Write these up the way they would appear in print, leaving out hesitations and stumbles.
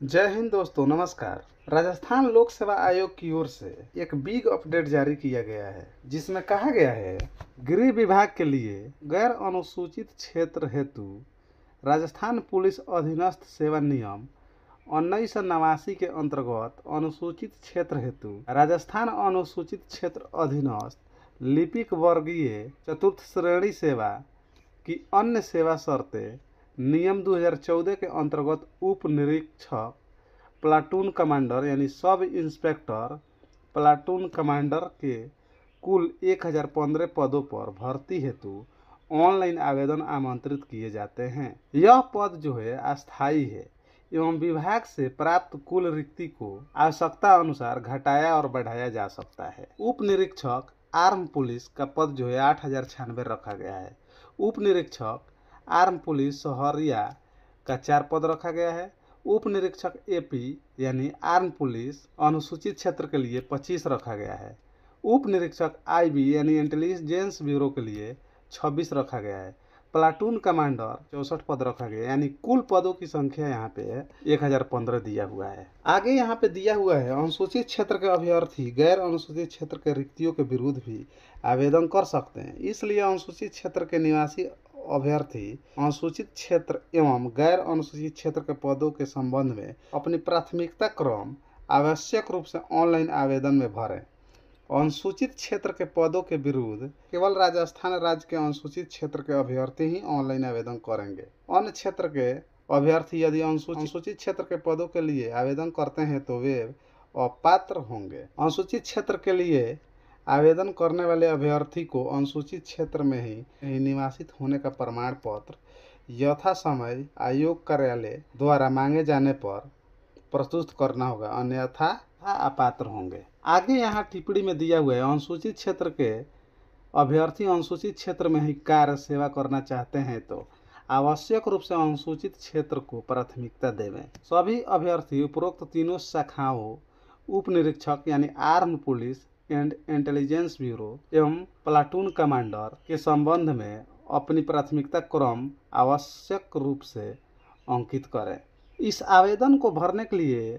जय हिंद दोस्तों, नमस्कार। राजस्थान लोक सेवा आयोग की ओर से एक बिग अपडेट जारी किया गया है, जिसमें कहा गया है गृह विभाग के लिए गैर अनुसूचित क्षेत्र हेतु राजस्थान पुलिस अधीनस्थ सेवा नियम 1989 के अंतर्गत अनुसूचित क्षेत्र हेतु राजस्थान अनुसूचित क्षेत्र अधीनस्थ लिपिक वर्गीय चतुर्थ श्रेणी सेवा की अन्य सेवा शर्तें नियम 2014 के अंतर्गत उप निरीक्षक प्लाटून कमांडर यानी सब इंस्पेक्टर प्लाटून कमांडर के कुल 1015 पदों पर भर्ती हेतु ऑनलाइन आवेदन आमंत्रित किए जाते हैं। यह पद जो है अस्थायी है एवं विभाग से प्राप्त कुल रिक्ति को आवश्यकता अनुसार घटाया और बढ़ाया जा सकता है। उप निरीक्षक आर्म पुलिस का पद जो है 8096 रखा गया है। उप निरीक्षक आर्म पुलिस सहरिया का 4 पद रखा गया है। उप निरीक्षक एपी यानी आर्म पुलिस अनुसूचित क्षेत्र के लिए 25 रखा गया है। उप निरीक्षक आईबी यानी इंटेलिजेंस ब्यूरो के लिए 26 रखा गया है। प्लाटून कमांडर 64 पद रखा गया है, यानी कुल पदों की संख्या यहाँ पे 1015 दिया हुआ है। आगे यहाँ पे दिया हुआ है अनुसूचित क्षेत्र के अभ्यर्थी गैर अनुसूचित क्षेत्र के रिक्तियों के विरुद्ध भी आवेदन कर सकते हैं। इसलिए अनुसूचित क्षेत्र के निवासी अभ्यर्थी अनुसूचित क्षेत्र एवं गैर अनुसूचित क्षेत्र के पदों के संबंध में अपनी प्राथमिकता क्रम आवश्यक रूप से ऑनलाइन आवेदन में भरें। अनुसूचित क्षेत्र के पदों के विरुद्ध केवल राजस्थान राज्य के अनुसूचित क्षेत्र के अभ्यर्थी ही ऑनलाइन आवेदन करेंगे। अन्य क्षेत्र के अभ्यर्थी यदि अनुसूचित क्षेत्र के पदों के लिए आवेदन करते हैं तो वे अपात्र होंगे। अनुसूचित क्षेत्र के लिए आवेदन करने वाले अभ्यर्थी को अनुसूचित क्षेत्र में ही निवासित होने का प्रमाण पत्र यथा समय आयोग कार्यालय द्वारा मांगे जाने पर प्रस्तुत करना होगा, अन्यथा अपात्र होंगे। आगे यहाँ टिप्पणी में दिया हुआ है अनुसूचित क्षेत्र के अभ्यर्थी अनुसूचित क्षेत्र में ही कार्य सेवा करना चाहते हैं तो आवश्यक रूप से अनुसूचित क्षेत्र को प्राथमिकता देवें। सभी अभ्यर्थी उपरोक्त तीनों शाखाओं उप निरीक्षक यानी arm police and intelligence bureau एवं प्लाटून कमांडर के संबंध में अपनी प्राथमिकता क्रम आवश्यक रूप से अंकित करें। इस आवेदन को भरने के लिए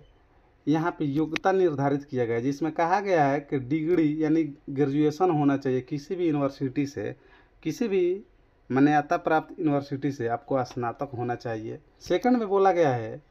यहाँ पे योग्यता निर्धारित किया गया है, जिसमें कहा गया है कि डिग्री यानी ग्रेजुएशन होना चाहिए किसी भी यूनिवर्सिटी से, किसी भी मान्यता प्राप्त यूनिवर्सिटी से आपको स्नातक होना चाहिए। सेकंड में बोला गया है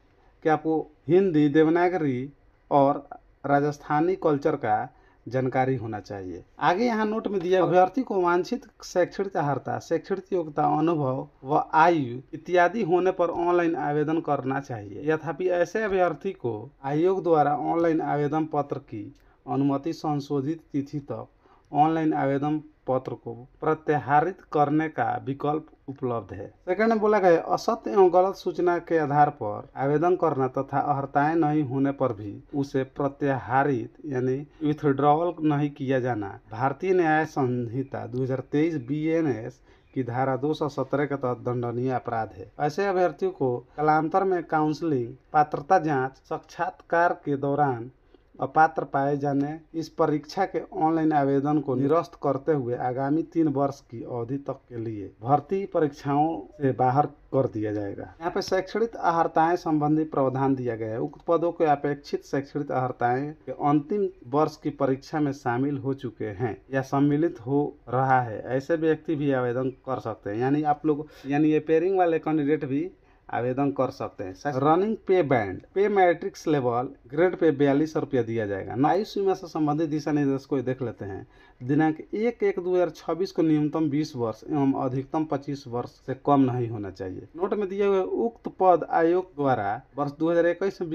कि आपको हिंदी, देवनागरी और राजस्थानी कल्चर का जानकारी होना चाहिए। आगे यहाँ नोट में दिया अभ्यर्थी को वांछित शैक्षणिक अर्हता, शैक्षणिक योग्यता, अनुभव व आयु इत्यादि होने पर ऑनलाइन आवेदन करना चाहिए। यद्यपि ऐसे अभ्यर्थी को आयोग द्वारा ऑनलाइन आवेदन पत्र की अनुमति संशोधित तिथि तक ऑनलाइन आवेदन पत्र को प्रत्याहारित करने का विकल्प उपलब्ध है। सेकंड में बोला गया असत्य एवं गलत सूचना के आधार पर आवेदन करना तथा अर्हताएं नहीं होने पर भी उसे प्रत्याहारित यानी विथड्रॉवल नहीं किया जाना भारतीय न्याय संहिता 2023 BNS की धारा 217 के तहत दंडनीय अपराध है। ऐसे अभ्यर्थियों को कालांतर में काउंसलिंग, पात्रता जांच, साक्षात्कार के दौरान अपात्र पाए जाने इस परीक्षा के ऑनलाइन आवेदन को निरस्त करते हुए आगामी 3 वर्ष की अवधि तक के लिए भर्ती परीक्षाओं से बाहर कर दिया जाएगा। यहाँ पे शैक्षणिक अर्हताएं संबंधी प्रावधान दिया गया है। उक्त पदों के अपेक्षित शैक्षणिक अर्हताएं के अंतिम वर्ष की परीक्षा में शामिल हो चुके हैं या सम्मिलित हो रहा है, ऐसे व्यक्ति भी आवेदन कर सकते हैं। यानी आप लोग अपेयरिंग वाले कैंडिडेट भी आवेदन कर सकते हैं। रनिंग पे बैंड, पे मैट्रिक्स लेवल, ग्रेड पे 42 रुपया दिया जाएगा। आयु सीमा से संबंधित दिशा निर्देश को देख लेते हैं। दिनांक 1/1/2026 को न्यूनतम 20 वर्ष एवं अधिकतम 25 वर्ष से कम नहीं होना चाहिए। नोट में दिए हुए उक्त पद आयोग द्वारा वर्ष 2021 में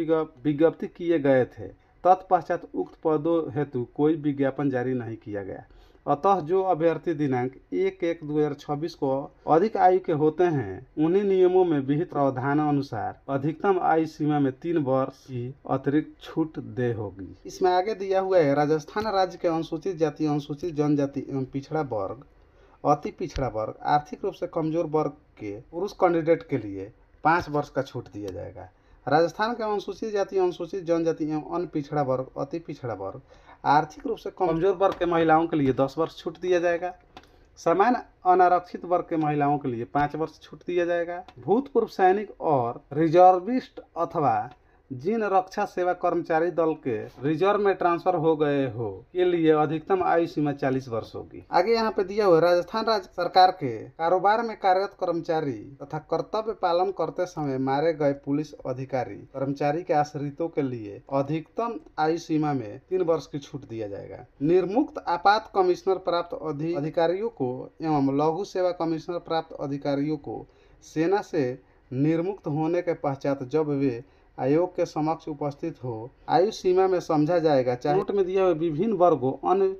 विज्ञप्ति किए गए थे। तत्पश्चात उक्त पदों हेतु कोई विज्ञापन जारी नहीं किया गया। अतः जो अभ्यर्थी दिनांक 1/1/2026 को अधिक आयु के होते हैं उन्हीं नियमों में विहित प्रावधान अनुसार अधिकतम आयु सीमा में 3 वर्ष की अतिरिक्त छूट दे होगी। इसमें आगे दिया हुआ है राजस्थान राज्य के अनुसूचित जाति, अनुसूचित जनजाति एवं पिछड़ा वर्ग, अति पिछड़ा वर्ग, आर्थिक रूप से कमजोर वर्ग के पुरुष कैंडिडेट के लिए 5 वर्ष का छूट दिया जाएगा। राजस्थान के अनुसूचित जाति, अनुसूचित जनजाति एवं अन्य पिछड़ा वर्ग, अति पिछड़ा वर्ग, आर्थिक रूप से कमजोर वर्ग के महिलाओं के लिए 10 वर्ष छूट दिया जाएगा। समान अनारक्षित वर्ग के महिलाओं के लिए 5 वर्ष छूट दिया जाएगा। भूतपूर्व सैनिक और रिजर्विस्ट अथवा जिन रक्षा सेवा कर्मचारी दल के रिजर्व में ट्रांसफर हो गए हो के लिए अधिकतम आयु सीमा 40 वर्ष होगी। आगे यहाँ पे दिया हुआ राजस्थान राज्य सरकार के कारोबार में कार्यरत कर्मचारी तथा कर्तव्य पालन करते समय मारे गए पुलिस अधिकारी कर्मचारी के आश्रितों के लिए अधिकतम आयु सीमा में 3 वर्ष की छूट दिया जाएगा। निर्मुक्त आपात कमिश्नर प्राप्त अधिकारियों को एवं लघु सेवा कमिश्नर प्राप्त अधिकारियों को सेना से निर्मुक्त होने के पश्चात जब वे आयोग के समक्ष उपस्थित हो आयु सीमा में समझा जाएगा। चाहे नोट में दिया हुआ विभिन्न वर्गों अन्य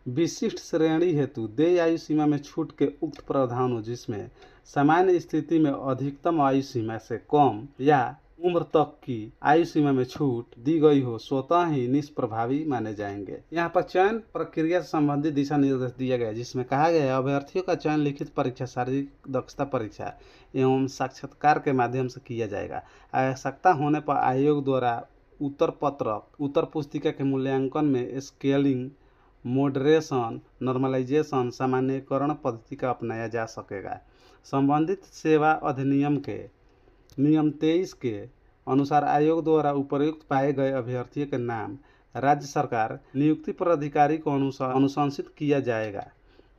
विशिष्ट श्रेणी हेतु देय आयु सीमा में छूट के उक्त प्रावधान हो, जिसमें सामान्य स्थिति में अधिकतम आयु सीमा से कम या उम्र तक की आयु सीमा में छूट दी गई हो, स्वतः ही निष्प्रभावी माने जाएंगे। यहाँ पर चयन प्रक्रिया से संबंधित दिशा निर्देश दिया गया, जिसमें कहा गया है अभ्यर्थियों का चयन लिखित परीक्षा, शारीरिक दक्षता परीक्षा एवं साक्षात्कार के माध्यम से किया जाएगा। आवश्यकता होने पर आयोग द्वारा उत्तर पुस्तिका के मूल्यांकन में स्केलिंग, मॉडरेशन, नॉर्मलाइजेशन, सामान्यीकरण पद्धति का अपनाया जा सकेगा। संबंधित सेवा अधिनियम के नियम 23 के अनुसार आयोग द्वारा उपर्युक्त पाए गए अभ्यर्थियों के नाम राज्य सरकार नियुक्ति प्राधिकारी को अनुशंसित किया जाएगा,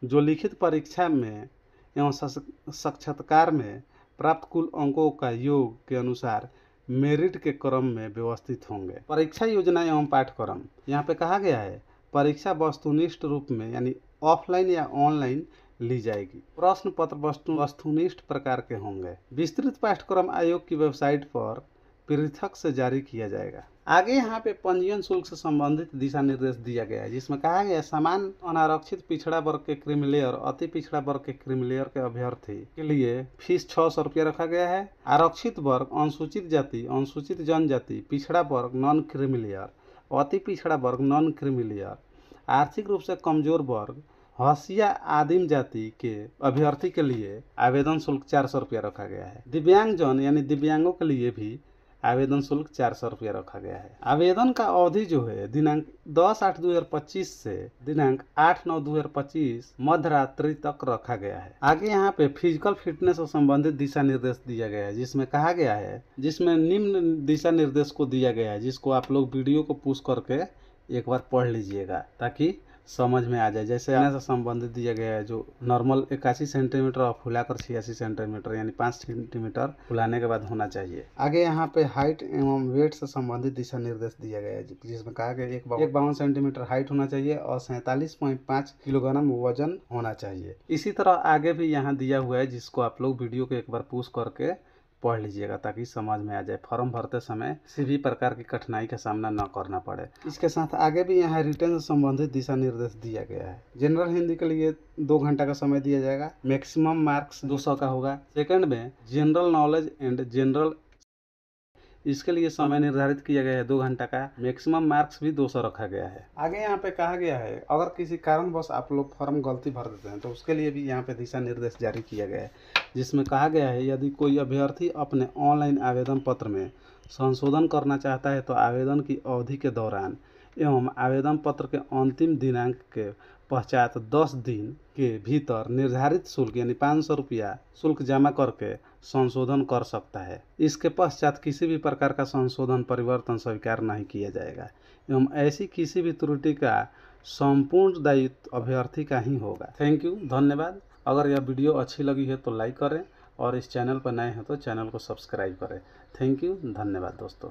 जो लिखित परीक्षा में एवं साक्षात्कार में प्राप्त कुल अंकों का योग के अनुसार मेरिट के क्रम में व्यवस्थित होंगे। परीक्षा योजना एवं पाठ्यक्रम यहाँ पे कहा गया है परीक्षा वस्तुनिष्ठ रूप में यानी ऑफलाइन या ऑनलाइन ली जाएगी। प्रश्न पत्र वस्तुनिष्ठ प्रकार के होंगे। विस्तृत पाठ्यक्रम आयोग की वेबसाइट पर पृथक से जारी किया जाएगा। आगे यहाँ पे पंजीयन शुल्क से संबंधित दिशा निर्देश दिया गया है, जिसमें कहा गया है समान अनारक्षित पिछड़ा वर्ग के क्रीमिलेयर, अति पिछड़ा वर्ग के क्रीमिलेयर के अभ्यर्थी के लिए फीस 600 रुपया रखा गया है। आरक्षित वर्ग, अनुसूचित जाति, अनुसूचित जनजाति, पिछड़ा वर्ग नॉन क्रीमिलेयर, अति पिछड़ा वर्ग नॉन क्रीमिलेयर, आर्थिक रूप से कमजोर वर्ग, हसिया आदिम जाति के अभ्यर्थी के लिए आवेदन शुल्क 400 रुपया रखा गया है। दिव्यांगजन यानी दिव्यांगों के लिए भी आवेदन शुल्क 400 रुपया रखा गया है। आवेदन का अवधि जो है दिनांक 10/8/2025 से दिनांक 8/9/2025 मध्य रात्रि तक रखा गया है। आगे यहाँ पे फिजिकल फिटनेस से संबंधित दिशा निर्देश दिया गया है, जिसमें कहा गया है जिसमें निम्न दिशा निर्देश को दिया गया है, जिसको आप लोग वीडियो को पुश करके एक बार पढ़ लीजिएगा ताकि समझ में आ जाए। जैसे से संबंधित दिया गया है जो नॉर्मल 81 सेंटीमीटर और फुलाकर 86 सेंटीमीटर यानी 5 सेंटीमीटर फुलाने के बाद होना चाहिए। आगे यहाँ पे हाइट एवं वेट से संबंधित दिशा निर्देश दिया गया है, जिसमें कहा गया 52 सेंटीमीटर हाइट होना चाहिए और 47.5 किलोग्राम वजन होना चाहिए। इसी तरह आगे भी यहाँ दिया हुआ है, जिसको आप लोग वीडियो को एक बार पुश करके पढ़ लीजिएगा ताकि समझ में आ जाए, फॉर्म भरते समय किसी भी प्रकार की कठिनाई का सामना न करना पड़े। इसके साथ आगे भी यहाँ रिटर्न से संबंधित दिशा निर्देश दिया गया है। जनरल हिंदी के लिए 2 घंटा का समय दिया जाएगा, मैक्सिमम मार्क्स 200 का होगा। सेकंड में जनरल नॉलेज एंड जनरल, इसके लिए समय निर्धारित किया गया है 2 घंटा का, मैक्सिमम मार्क्स भी 200 रखा गया है। आगे यहाँ पे कहा गया है अगर किसी कारणवश आप लोग फॉर्म गलती भर देते हैं तो उसके लिए भी यहाँ पे दिशा निर्देश जारी किया गया है, जिसमें कहा गया है यदि कोई अभ्यर्थी अपने ऑनलाइन आवेदन पत्र में संशोधन करना चाहता है तो आवेदन की अवधि के दौरान एवं आवेदन पत्र के अंतिम दिनांक के पश्चात 10 दिन के भीतर निर्धारित शुल्क यानी 500 रुपया शुल्क जमा करके संशोधन कर सकता है। इसके पश्चात किसी भी प्रकार का संशोधन परिवर्तन स्वीकार नहीं किया जाएगा एवं ऐसी किसी भी त्रुटि का संपूर्ण दायित्व अभ्यर्थी का ही होगा। थैंक यू, धन्यवाद। अगर यह वीडियो अच्छी लगी है तो लाइक करें और इस चैनल पर नए हैं तो चैनल को सब्सक्राइब करें। थैंक यू, धन्यवाद दोस्तों।